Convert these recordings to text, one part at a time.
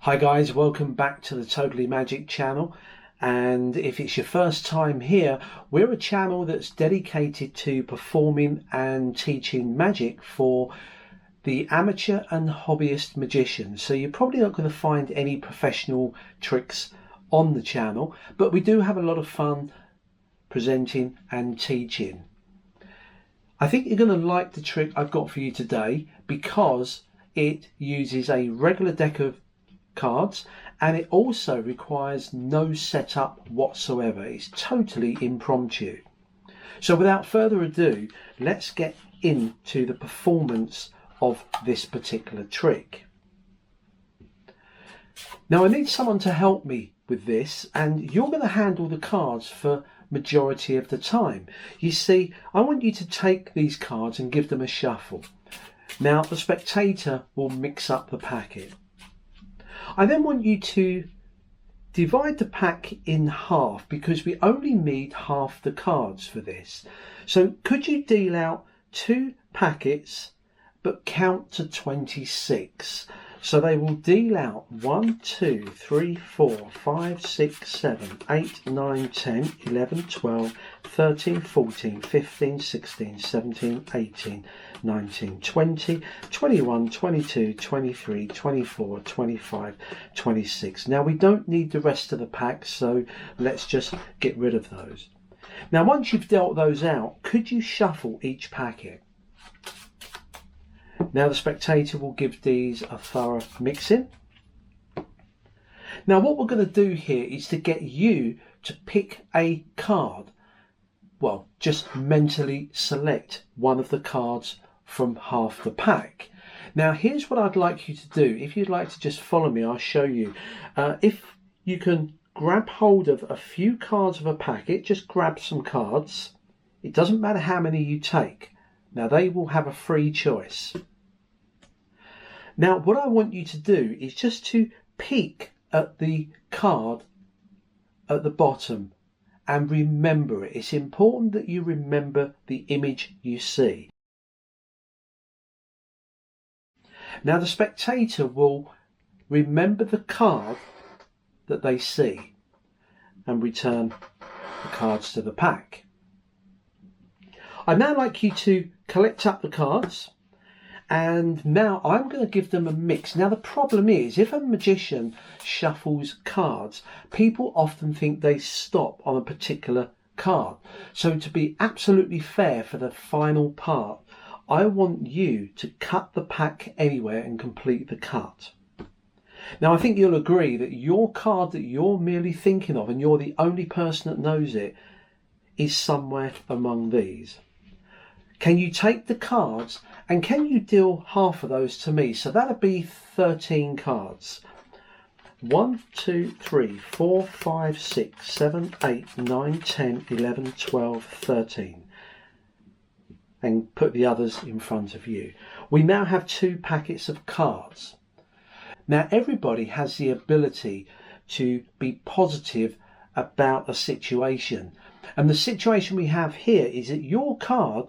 Hi guys, welcome back to the Totally Magic channel, and if it's your first time here, we're a channel that's dedicated to performing and teaching magic for the amateur and hobbyist magicians. So you're probably not going to find any professional tricks on the channel, but we do have a lot of fun presenting and teaching. I think you're going to like the trick I've got for you today because it uses a regular deck of cards and it also requires no setup whatsoever. It's totally impromptu. So without further ado, let's get into the performance of this particular trick. Now I need someone to help me with this, and you're going to handle the cards for majority of the time. You see, I want you to take these cards and give them a shuffle. Now the spectator will mix up the packet. I then want you to divide the pack in half because we only need half the cards for this. So could you deal out 2 packets but count to 26? So they will deal out 1, 2, 3, 4, 5, 6, 7, 8, 9, 10, 11, 12, 13, 14, 15, 16, 17, 18, 19, 20, 21, 22, 23, 24, 25, 26. Now we don't need the rest of the pack, so let's just get rid of those. Now once you've dealt those out, could you shuffle each packet? Now the spectator will give these a thorough mixing. Now what we're going to do here is to get you to pick a card. Well, just mentally select one of the cards from half the pack. Now here's what I'd like you to do. If you'd like to just follow me, I'll show you. If you can grab hold of a few cards of a packet, just grab some cards. It doesn't matter how many you take. Now they will have a free choice. Now what I want you to do is just to peek at the card at the bottom and remember it. It's important that you remember the image you see. Now the spectator will remember the card that they see and return the cards to the pack. I'd now like you to collect up the cards, and now I'm going to give them a mix. Now the problem is, if a magician shuffles cards, people often think they stop on a particular card. So to be absolutely fair for the final part, I want you to cut the pack anywhere and complete the cut. Now I think you'll agree that your card that you're merely thinking of, and you're the only person that knows it, is somewhere among these. Can you take the cards and can you deal half of those to me? So that'll be 13 cards. 1, 2, 3, 4, 5, 6, 7, 8, 9, 10, 11, 12, 13. And put the others in front of you. We now have 2 packets of cards. Now everybody has the ability to be positive about a situation. And the situation we have here is that your card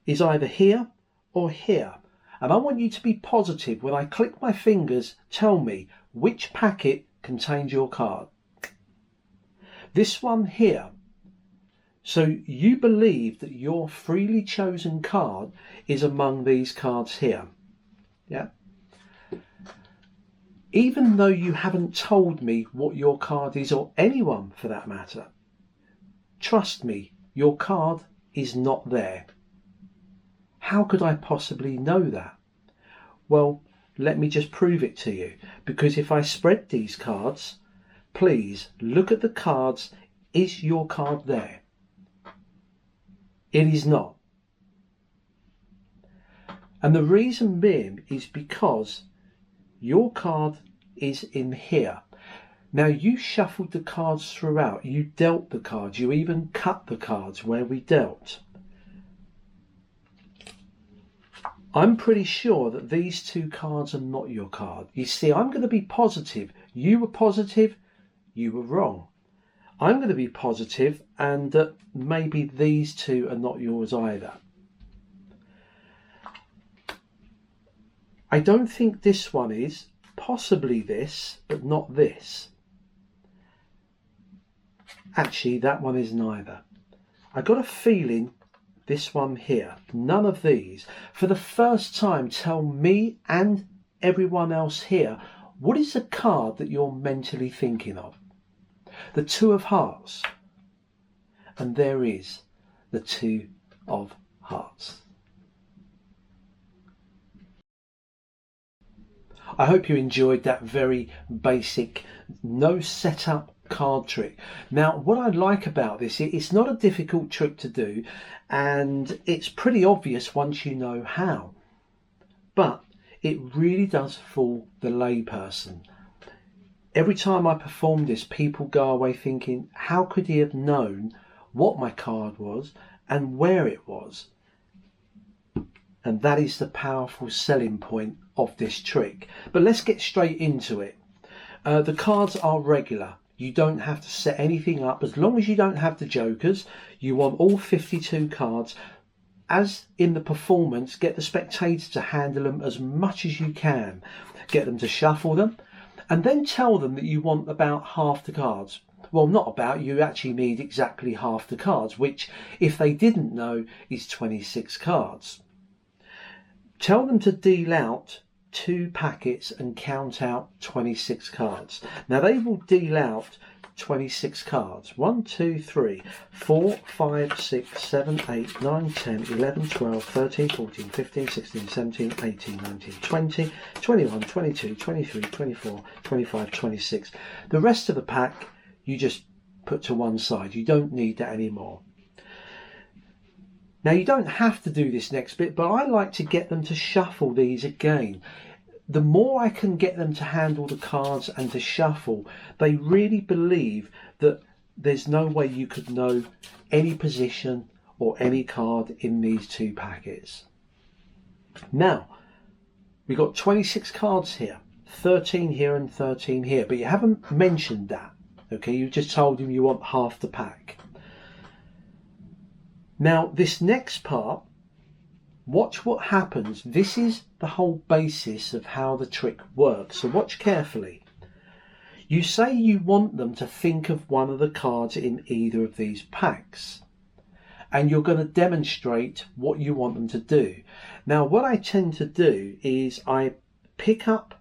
is either here or here. And I want you to be positive. When I click my fingers, tell me which packet contains your card. This one here. So you believe that your freely chosen card is among these cards here. Yeah. Even though you haven't told me what your card is, or anyone for that matter, trust me, your card is not there. How could I possibly know that? Well, let me just prove it to you. Because if I spread these cards, please look at the cards. Is your card there? It is not. And the reason being is because your card is in here. Now you shuffled the cards throughout. You dealt the cards. You even cut the cards where we dealt. I'm pretty sure that these 2 cards are not your card. You see, I'm going to be positive. You were positive, you were wrong. I'm going to be positive, and maybe these 2 are not yours either. I don't think this one is, possibly this, but not this. Actually, that one is neither. I got a feeling this one here, none of these. For the first time, tell me and everyone else here, what is the card that you're mentally thinking of? The Two of Hearts. And there is the Two of Hearts. I hope you enjoyed that very basic, no setup card trick. Now, what I like about this, it's not a difficult trick to do, and it's pretty obvious once you know how. But it really does fool the layperson. Every time I perform this, people go away thinking, how could he have known what my card was and where it was? And that is the powerful selling point of this trick. But let's get straight into it. The cards are regular. You don't have to set anything up. As long as you don't have the jokers, you want all 52 cards. As in the performance, get the spectator to handle them as much as you can. Get them to shuffle them, and then tell them that you want about half the cards. Well, not about, you actually need exactly half the cards, which, if they didn't know, is 26 cards. Tell them to deal out 2 packets and count out 26 cards. Now they will deal out 26 cards. 1, 2, 3, 4, 5, 6, 7, 8, 9, 10, 11, 12, 13, 14, 15, 16, 17, 18, 19, 20, 21, 22, 23, 24, 25, 26. The rest of the pack you just put to one side. You don't need that anymore. Now you don't have to do this next bit, but I like to get them to shuffle these again. The more I can get them to handle the cards and to shuffle, they really believe that there's no way you could know any position or any card in these 2 packets. Now, we've got 26 cards here, 13 here and 13 here, but you haven't mentioned that, okay? You just told him you want half the pack. Now, this next part, watch what happens. This is the whole basis of how the trick works, so watch carefully. You say you want them to think of one of the cards in either of these packs, and you're going to demonstrate what you want them to do. Now, what I tend to do is I pick up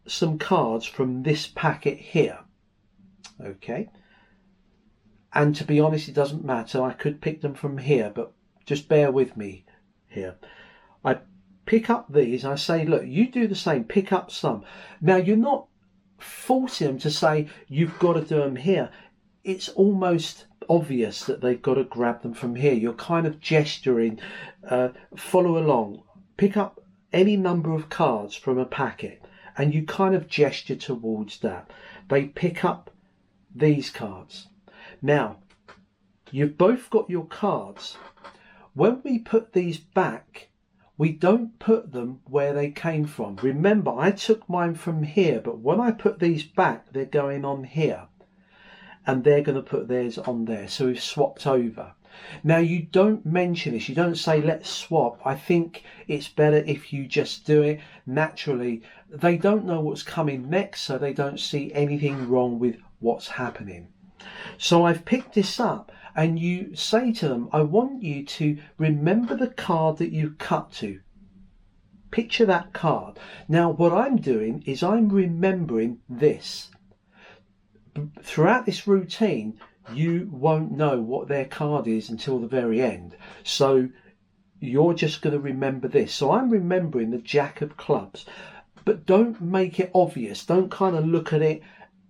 some cards from this packet here, okay? And to be honest, it doesn't matter. I could pick them from here, but just bear with me here. I pick up these. I say, look, you do the same. Pick up some. Now, you're not forcing them to say, you've got to do them here. It's almost obvious that they've got to grab them from here. You're kind of gesturing. Follow along. Pick up any number of cards from a packet, and you kind of gesture towards that. They pick up these cards. Now, you've both got your cards. When we put these back, we don't put them where they came from. Remember, I took mine from here, but when I put these back, they're going on here. And they're going to put theirs on there. So we've swapped over. Now, you don't mention this. You don't say, let's swap. I think it's better if you just do it naturally. They don't know what's coming next, so they don't see anything wrong with what's happening. So I've picked this up, and you say to them, I want you to remember the card that you cut to. Picture that card. Now, what I'm doing is I'm remembering this. Throughout this routine, you won't know what their card is until the very end. So you're just going to remember this. So I'm remembering the Jack of Clubs, but don't make it obvious. Don't kind of look at it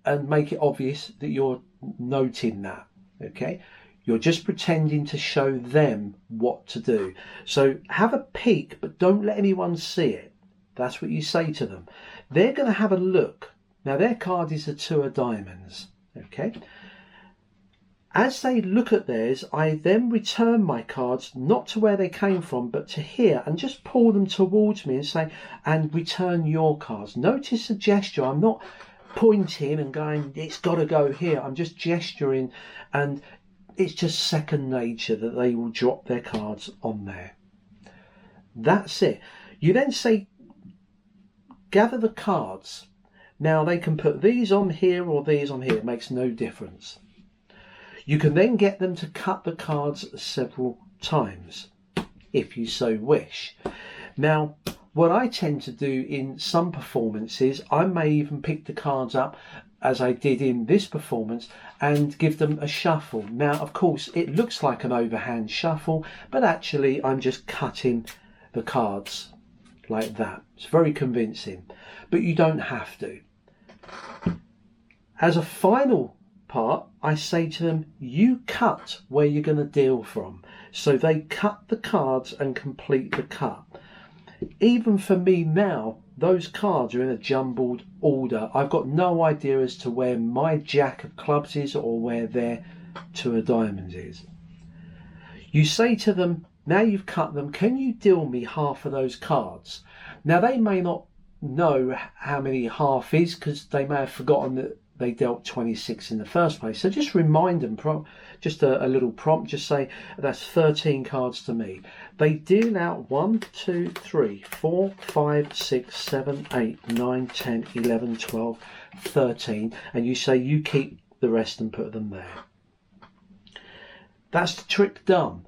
and make it obvious that you're noting that, okay? You're just pretending to show them what to do. So have a peek, but don't let anyone see it. That's what you say to them. They're going to have a look. Now, their card is the 2 of diamonds, okay? As they look at theirs, I then return my cards, not to where they came from, but to here, and just pull them towards me and say, and return your cards. Notice the gesture. I'm not pointing and going, it's got to go here. I'm just gesturing, and it's just second nature that they will drop their cards on there. That's it. You then say, gather the cards. Now they can put these on here or these on here, it makes no difference. You can then get them to cut the cards several times if you so wish. Now what I tend to do in some performances, I may even pick the cards up as I did in this performance and give them a shuffle. Now of course it looks like an overhand shuffle, but actually I'm just cutting the cards like that. It's very convincing, but you don't have to. As a final part, I say to them, you cut where you're going to deal from. So they cut the cards and complete the cut. Even for me now, those cards are in a jumbled order. I've got no idea as to where my jack of clubs is or where their two of diamonds is. You say to them, now you've cut them, can you deal me half of those cards? Now they may not know how many half is because they may have forgotten that they dealt 26 in the first place. So just remind them, just a little prompt, just say that's 13 cards to me. They deal out 1, 2, 3, 4, 5, 6, 7, 8, 9, 10, 11, 12, 13, and you say you keep the rest and put them there. That's the trick done.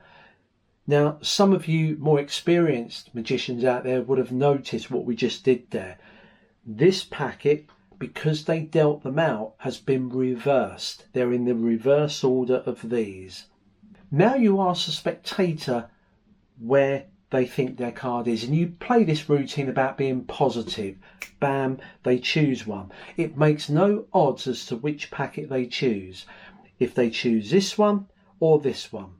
Now, some of you more experienced magicians out there would have noticed what we just did there. This packet, because they dealt them out, has been reversed. They're in the reverse order of these. Now you ask the spectator where they think their card is, and you play this routine about being positive. Bam, they choose one. It makes no odds as to which packet they choose. If they choose this one or this one.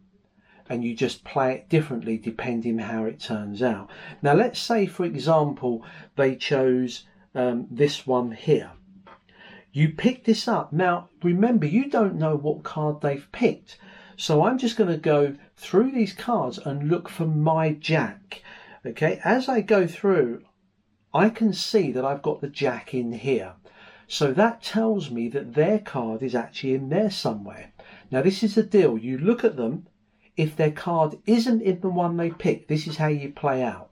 And you just play it differently depending how it turns out. Now let's say, for example, they chose this one here. You pick this up. Now remember, you don't know what card they've picked, so I'm just going to go through these cards and look for my jack. Okay, as I go through, I can see that I've got the jack in here, so that tells me that their card is actually in there somewhere. Now this is the deal, you look at them. If their card isn't in the one they picked, this is how you play out.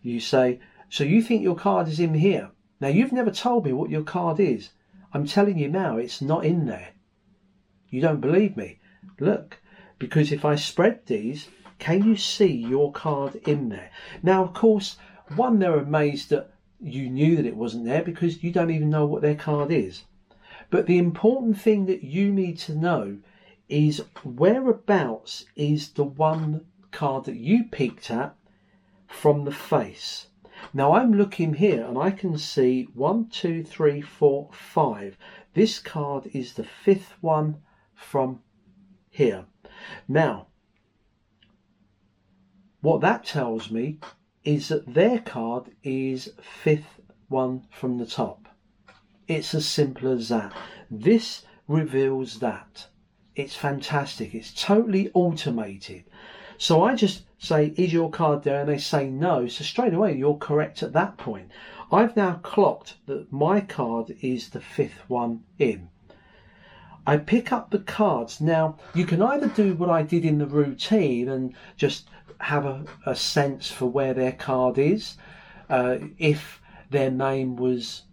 You say, so you think your card is in here. Now you've never told me what your card is. I'm telling you now, it's not in there. You don't believe me? Look, because if I spread these, can you see your card in there? Now, of course, one, they're amazed that you knew that it wasn't there because you don't even know what their card is. But the important thing that you need to know is whereabouts is the one card that you picked at from the face. Now I'm looking here and I can see 1, 2, 3, 4, 5. This card is the fifth one from here. Now, what that tells me is that their card is fifth one from the top. It's as simple as that. This reveals that. It's fantastic. It's totally automated. So I just say, is your card there? And they say no. So straight away, you're correct at that point. I've now clocked that my card is the fifth one in. I pick up the cards. Now, you can either do what I did in the routine and just have a sense for where their card is. If their name was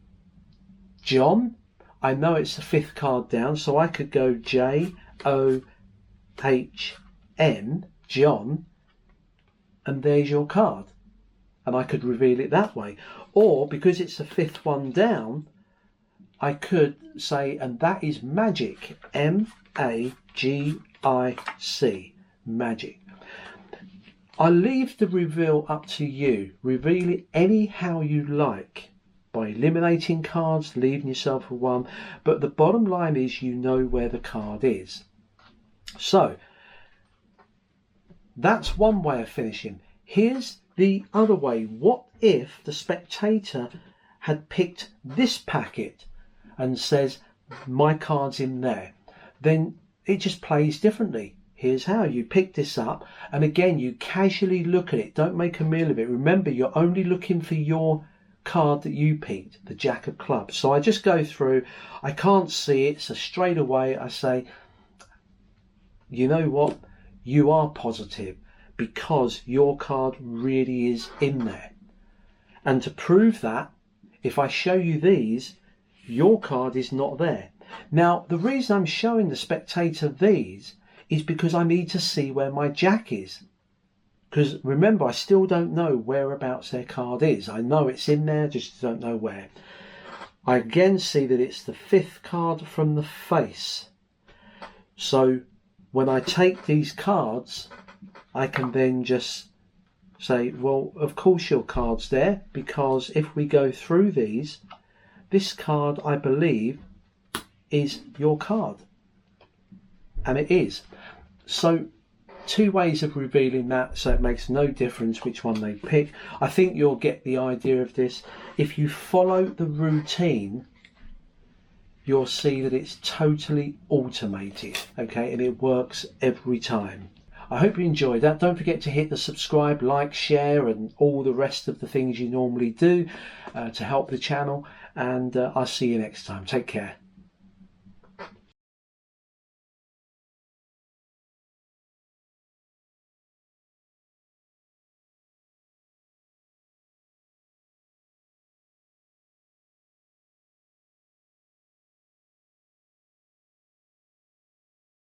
John, I know it's the fifth card down, so I could go J-O-H-N, John, and there's your card. And I could reveal it that way. Or, because it's the fifth one down, I could say, and that is magic, M-A-G-I-C, magic. I leave the reveal up to you. Reveal it anyhow you like, by eliminating cards, leaving yourself with one, but the bottom line is you know where the card is. So that's one way of finishing. Here's the other way. What if the spectator had picked this packet and says my card's in there? Then it just plays differently. Here's how. You pick this up and again you casually look at it. Don't make a meal of it. Remember, you're only looking for your card that you picked, the jack of clubs. So I just go through, I can't see it, so straight away I say, you know what, you are positive because your card really is in there. And to prove that, If I show you these, your card is not there. Now, the reason I'm showing the spectator these is because I need to see where my jack is. Because remember, I still don't know whereabouts their card is. I know it's in there, just don't know where. I again see that it's the 5th card from the face. So when I take these cards, I can then just say, well, of course your card's there, because if we go through these, this card, I believe, is your card. And it is. So 2 ways of revealing that, so it makes no difference which one they pick. I think you'll get the idea of this. If you follow the routine, you'll see that it's totally automated, okay, and it works every time. I hope you enjoyed that. Don't forget to hit the subscribe, like, share, and all the rest of the things you normally do to help the channel, and I'll see you next time. Take care.